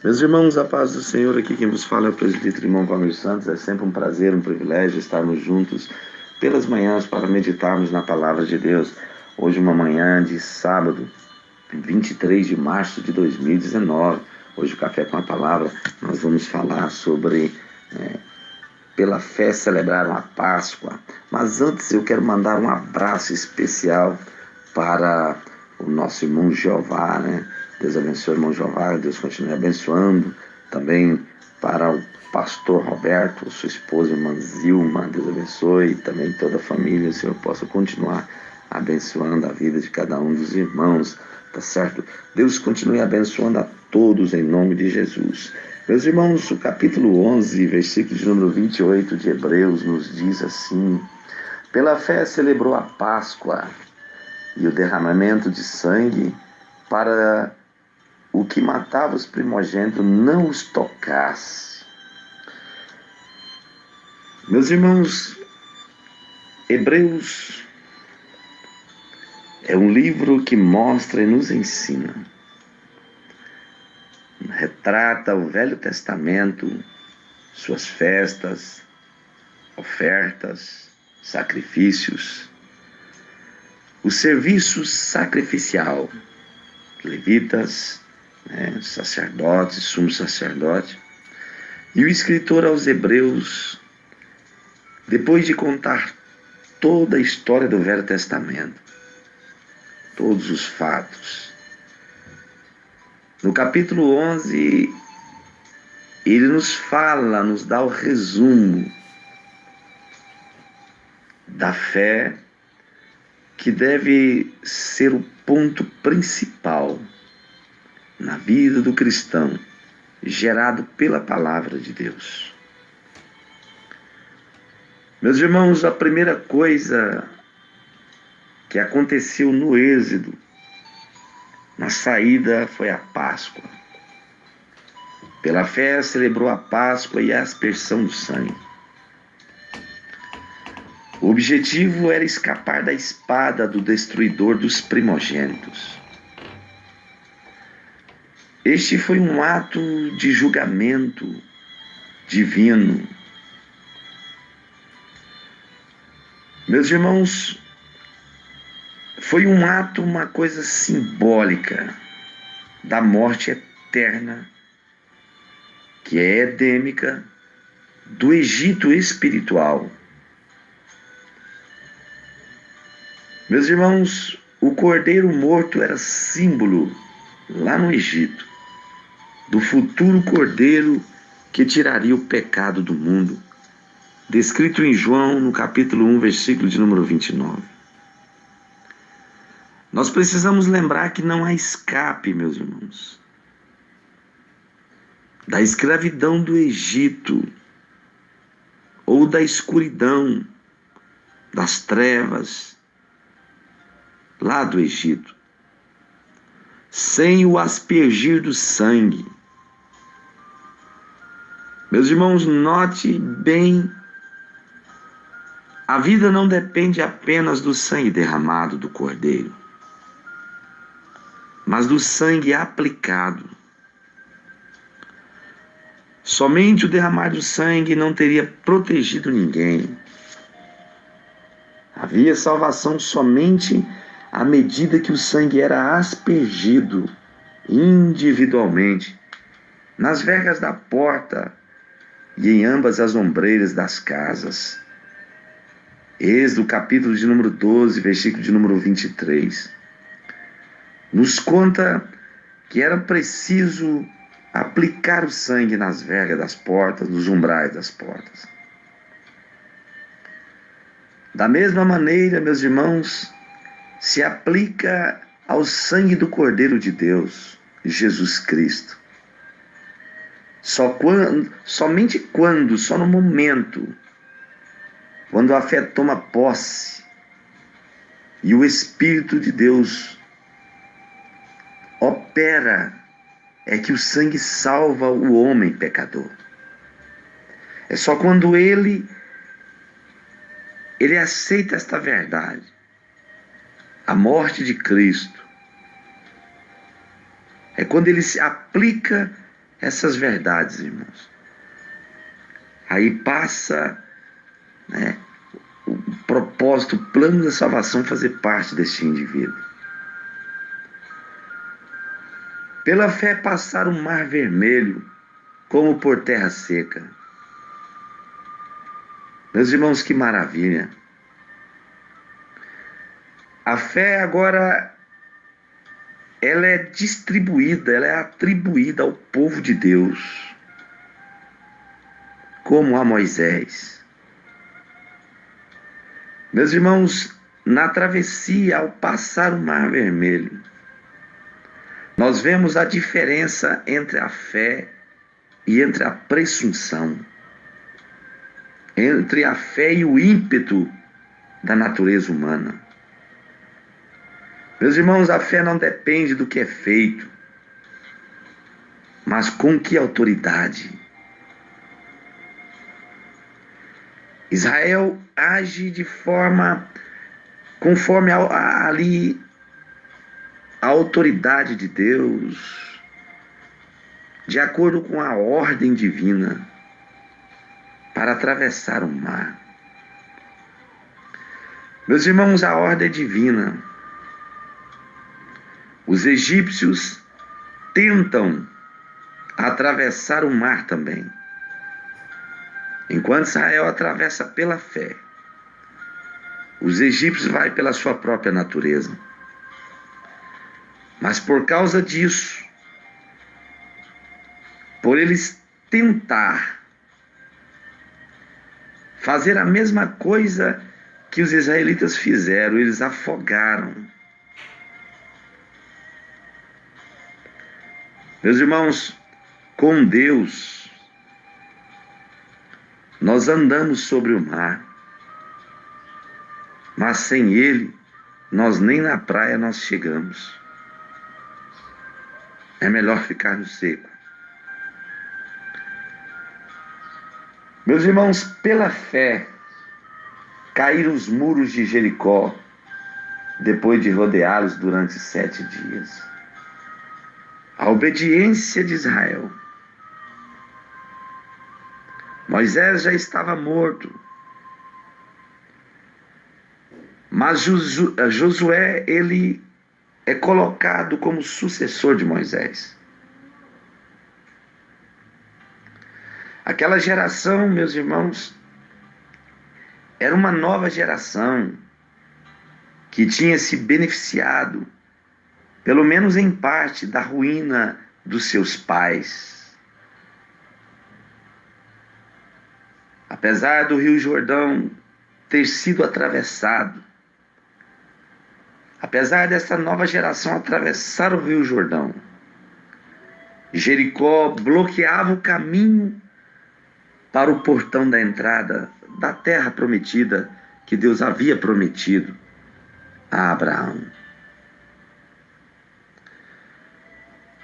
Meus irmãos, a paz do Senhor, aqui quem vos fala é o presbítero irmão Valmir Santos. É sempre um prazer, um privilégio estarmos juntos pelas manhãs para meditarmos na palavra de Deus. Hoje uma manhã de sábado, 23 de março de 2019. Hoje o Café com a Palavra, nós vamos falar sobre pela fé celebraram a Páscoa. Mas antes eu quero mandar um abraço especial para o nosso irmão Jeová, né? Deus abençoe o irmão Jeová, Deus continue abençoando. Também para o pastor Roberto, sua esposa, irmã Zilma, Deus abençoe. Também toda a família, o Senhor possa continuar abençoando a vida de cada um dos irmãos, tá certo? Deus continue abençoando a todos em nome de Jesus. Meus irmãos, o capítulo 11, versículo de número 28 de Hebreus nos diz assim: pela fé celebrou a Páscoa e o derramamento de sangue para o que matava os primogênitos não os tocasse. Meus irmãos, Hebreus é um livro que mostra e nos ensina, retrata o Velho Testamento, suas festas, ofertas, sacrifícios, o serviço sacrificial, levitas, sacerdotes, sumo sacerdote. E o escritor aos Hebreus, depois de contar toda a história do Velho Testamento, todos os fatos, no capítulo 11, ele nos fala, nos dá o resumo da fé que deve ser o ponto principal na vida do cristão, gerado pela palavra de Deus. Meus irmãos, a primeira coisa que aconteceu no Êxodo, na saída, foi a Páscoa. Pela fé celebrou a Páscoa e a aspersão do sangue. O objetivo era escapar da espada do destruidor dos primogênitos. Este foi um ato de julgamento divino. Meus irmãos, foi um ato, uma coisa simbólica da morte eterna, que é edêmica, do Egito espiritual. Meus irmãos, o cordeiro morto era símbolo, lá no Egito, do futuro cordeiro que tiraria o pecado do mundo, descrito em João, no capítulo 1, versículo de número 29. Nós precisamos lembrar que não há escape, meus irmãos, da escravidão do Egito, ou da escuridão, das trevas, lá do Egito, sem o aspergir do sangue. Meus irmãos, note bem, a vida não depende apenas do sangue derramado do cordeiro, mas do sangue aplicado. Somente o derramar do sangue não teria protegido ninguém. Havia salvação somente à medida que o sangue era aspergido individualmente nas vergas da porta e em ambas as ombreiras das casas. Êxodo, capítulo de número 12, versículo de número 23. Nos conta que era preciso aplicar o sangue nas vergas das portas, nos umbrais das portas. Da mesma maneira, meus irmãos, se aplica ao sangue do Cordeiro de Deus, Jesus Cristo. Somente quando, só no momento, quando a fé toma posse e o Espírito de Deus opera, é que o sangue salva o homem pecador. É só quando ele aceita esta verdade, a morte de Cristo. É quando ele se aplica essas verdades, irmãos, aí passa, né, o propósito, o plano da salvação fazer parte deste indivíduo. Pela fé passar o mar vermelho como por terra seca. Meus irmãos, que maravilha. A fé agora, ela é distribuída, ela é atribuída ao povo de Deus, como a Moisés. Meus irmãos, na travessia, ao passar o mar vermelho, nós vemos a diferença entre a fé e entre a presunção, entre a fé e o ímpeto da natureza humana. Meus irmãos, a fé não depende do que é feito, mas com que autoridade. Israel age de forma conforme ali a autoridade de Deus, de acordo com a ordem divina, para atravessar o mar. Meus irmãos, a ordem é divina. Os egípcios tentam atravessar o mar também, enquanto Israel atravessa pela fé. Os egípcios vão pela sua própria natureza. Mas por causa disso, por eles tentar fazer a mesma coisa que os israelitas fizeram, eles afogaram. Meus irmãos, com Deus, nós andamos sobre o mar, mas sem Ele, nós nem na praia nós chegamos. É melhor ficar no seco. Meus irmãos, pela fé, caíram os muros de Jericó, depois de rodeá-los durante 7 dias. A obediência de Israel. Moisés já estava morto, mas Josué, ele é colocado como sucessor de Moisés. Aquela geração, meus irmãos, era uma nova geração que tinha se beneficiado, pelo menos em parte, da ruína dos seus pais. Apesar do Rio Jordão ter sido atravessado, apesar dessa nova geração atravessar o Rio Jordão, Jericó bloqueava o caminho para o portão da entrada da terra prometida que Deus havia prometido a Abraão.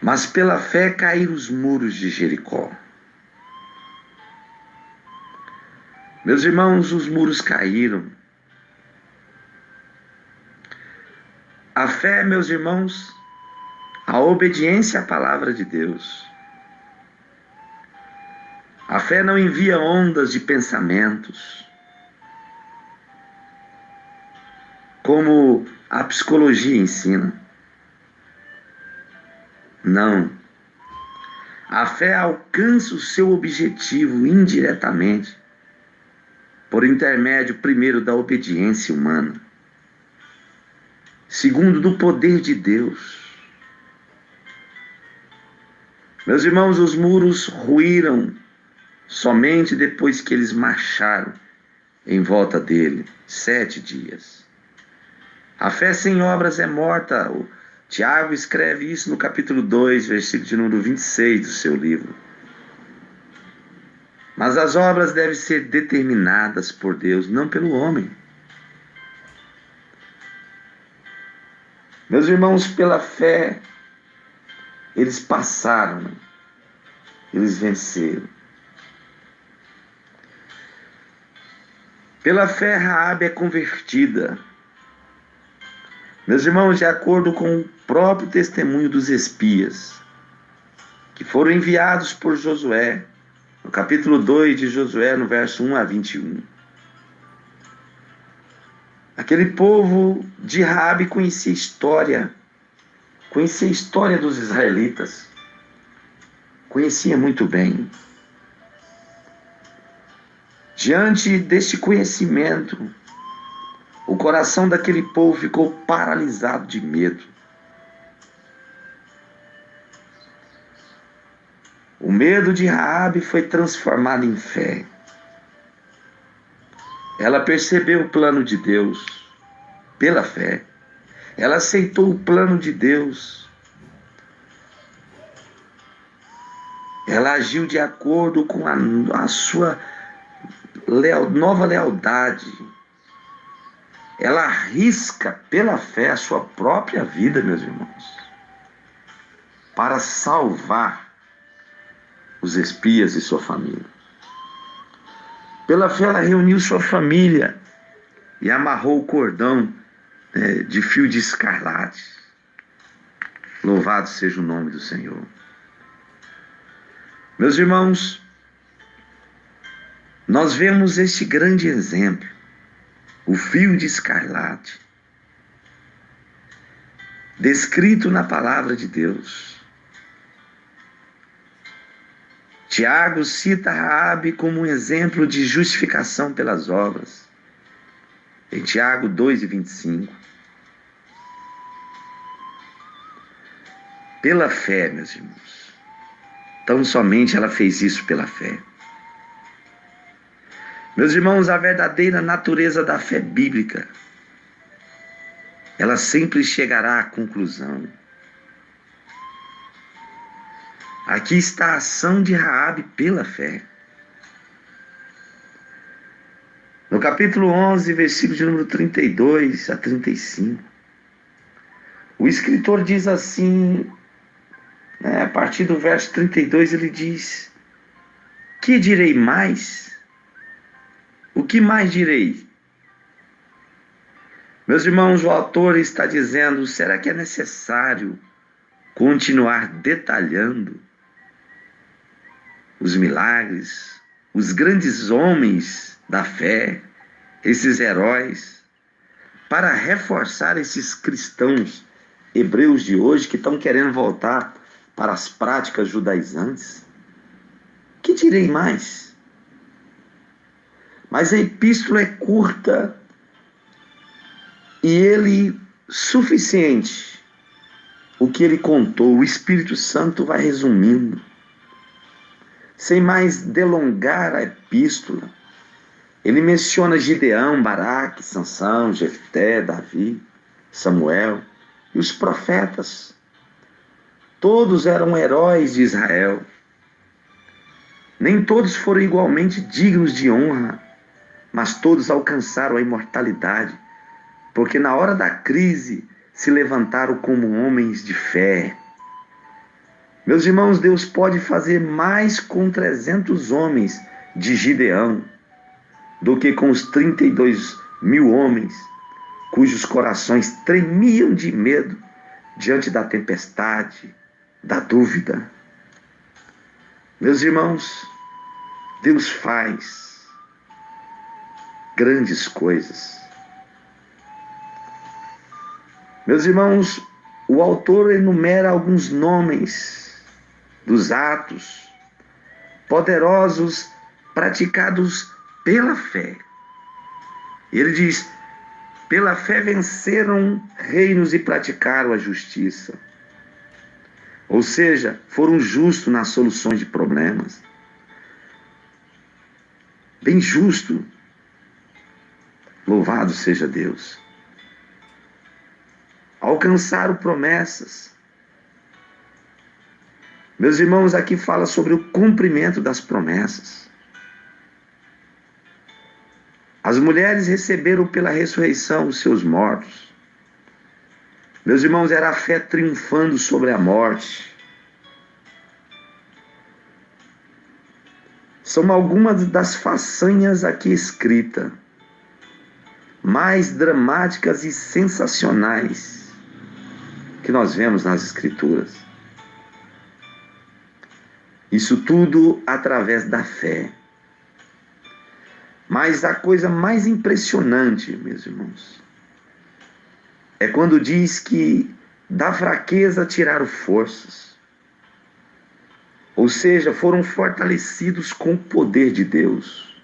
Mas pela fé caíram os muros de Jericó. Meus irmãos, os muros caíram. A fé, meus irmãos, a obediência à palavra de Deus. A fé não envia ondas de pensamentos, como a psicologia ensina. Não. A fé alcança o seu objetivo indiretamente, por intermédio, primeiro, da obediência humana, segundo, do poder de Deus. Meus irmãos, os muros ruíram somente depois que eles marcharam em volta dele 7 dias. A fé sem obras é morta. O Tiago escreve isso no capítulo 2, versículo de número 26 do seu livro. Mas as obras devem ser determinadas por Deus, não pelo homem. Meus irmãos, pela fé, eles passaram, eles venceram. Pela fé, Raabe é convertida. Meus irmãos, de acordo com o próprio testemunho dos espias, que foram enviados por Josué, no capítulo 2 de Josué, no verso 1 a 21. Aquele povo de Raabe conhecia a história dos israelitas, conhecia muito bem. Diante deste conhecimento, o coração daquele povo ficou paralisado de medo. O medo de Raabe foi transformado em fé. Ela percebeu o plano de Deus pela fé. Ela aceitou o plano de Deus. Ela agiu de acordo com a sua nova lealdade. Ela arrisca pela fé a sua própria vida, meus irmãos, para salvar os espias e sua família. Pela fé ela reuniu sua família e amarrou o cordão de fio de escarlate. Louvado seja o nome do Senhor. Meus irmãos, nós vemos este grande exemplo, o fio de escarlate, descrito na palavra de Deus. Tiago cita Raabe como um exemplo de justificação pelas obras, em Tiago 2:25. Pela fé, meus irmãos. Tão somente ela fez isso pela fé. Meus irmãos, a verdadeira natureza da fé bíblica, ela sempre chegará à conclusão. Aqui está a ação de Raabe pela fé. No capítulo 11, versículo de número 32 a 35, o escritor diz assim, a partir do verso 32, ele diz: que direi mais? O que mais direi? Meus irmãos, o autor está dizendo, será que é necessário continuar detalhando os milagres, os grandes homens da fé, esses heróis, para reforçar esses cristãos hebreus de hoje que estão querendo voltar para as práticas judaizantes? Que direi mais? Mas a epístola é curta e ele suficiente. O que ele contou, o Espírito Santo vai resumindo. Sem mais delongar a epístola, ele menciona Gideão, Baraque, Sansão, Jefté, Davi, Samuel e os profetas. Todos eram heróis de Israel. Nem todos foram igualmente dignos de honra, mas todos alcançaram a imortalidade, porque na hora da crise se levantaram como homens de fé. Meus irmãos, Deus pode fazer mais com 300 homens de Gideão do que com os 32.000 homens cujos corações tremiam de medo diante da tempestade, da dúvida. Meus irmãos, Deus faz grandes coisas. Meus irmãos, o autor enumera alguns nomes dos atos poderosos praticados pela fé. Ele diz: pela fé venceram reinos e praticaram a justiça. Ou seja, foram justos nas soluções de problemas. Bem justo. Louvado seja Deus. Alcançaram promessas. Meus irmãos, aqui fala sobre o cumprimento das promessas. As mulheres receberam pela ressurreição os seus mortos. Meus irmãos, era a fé triunfando sobre a morte. São algumas das façanhas aqui escritas, mais dramáticas e sensacionais que nós vemos nas Escrituras. Isso tudo através da fé. Mas a coisa mais impressionante, meus irmãos, é quando diz que da fraqueza tiraram forças. Ou seja, foram fortalecidos com o poder de Deus.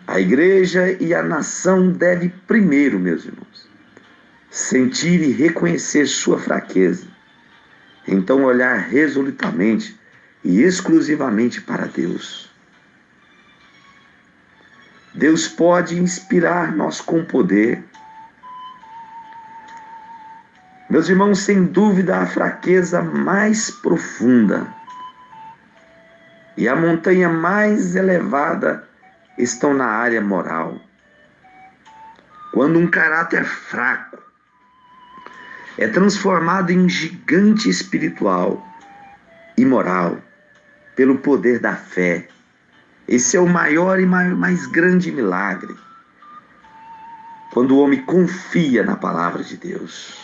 A igreja e a nação devem primeiro, meus irmãos, sentir e reconhecer sua fraqueza. Então olhar resolutamente e exclusivamente para Deus. Deus pode inspirar-nos com poder. Meus irmãos, sem dúvida, a fraqueza mais profunda e a montanha mais elevada estão na área moral. Quando um caráter fraco é transformado em gigante espiritual e moral pelo poder da fé, esse é o maior e mais grande milagre. Quando o homem confia na palavra de Deus.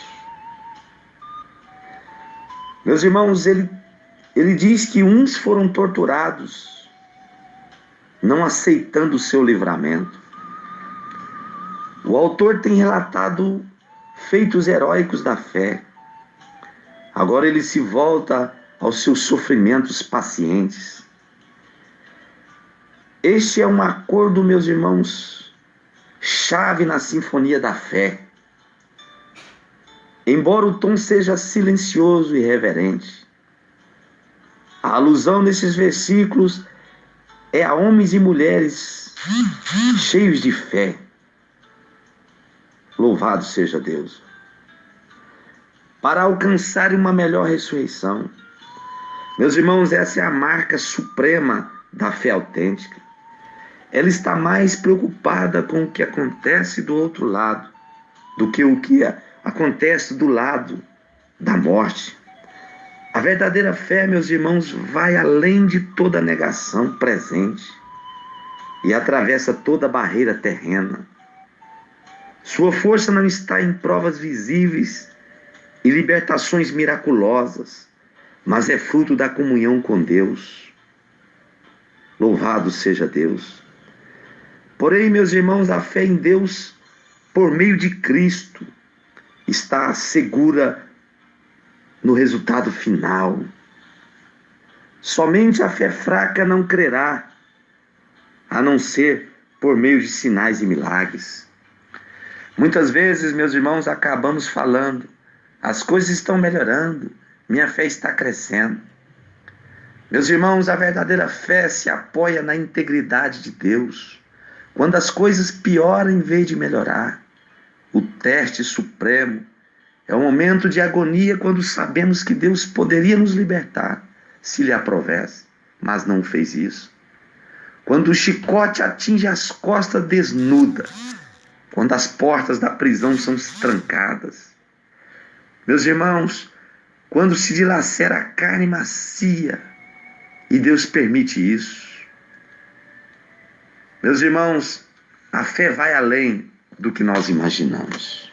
Meus irmãos, ele diz que uns foram torturados, não aceitando o seu livramento. O autor tem relatado feitos heróicos da fé. Agora ele se volta aos seus sofrimentos pacientes. Este é um acordo, meus irmãos, chave na sinfonia da fé. Embora o tom seja silencioso e reverente, a alusão nesses versículos é a homens e mulheres cheios de fé. Louvado seja Deus. Para alcançar uma melhor ressurreição. Meus irmãos, essa é a marca suprema da fé autêntica. Ela está mais preocupada com o que acontece do outro lado do que o que acontece do lado da morte. A verdadeira fé, meus irmãos, vai além de toda negação presente e atravessa toda barreira terrena. Sua força não está em provas visíveis e libertações miraculosas, mas é fruto da comunhão com Deus. Louvado seja Deus. Porém, meus irmãos, a fé em Deus, por meio de Cristo, está segura no resultado final. Somente a fé fraca não crerá, a não ser por meio de sinais e milagres. Muitas vezes, meus irmãos, acabamos falando, as coisas estão melhorando, minha fé está crescendo. Meus irmãos, a verdadeira fé se apoia na integridade de Deus. Quando as coisas pioram em vez de melhorar, o teste supremo é um momento de agonia quando sabemos que Deus poderia nos libertar se lhe aprovesse, mas não fez isso. Quando o chicote atinge as costas desnuda, quando as portas da prisão são trancadas. Meus irmãos, quando se dilacera a carne macia, e Deus permite isso. Meus irmãos, a fé vai além do que nós imaginamos.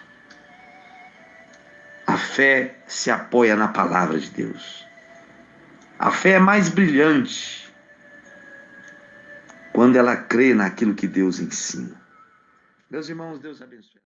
A fé se apoia na palavra de Deus. A fé é mais brilhante quando ela crê naquilo que Deus ensina. Meus irmãos, Deus abençoe.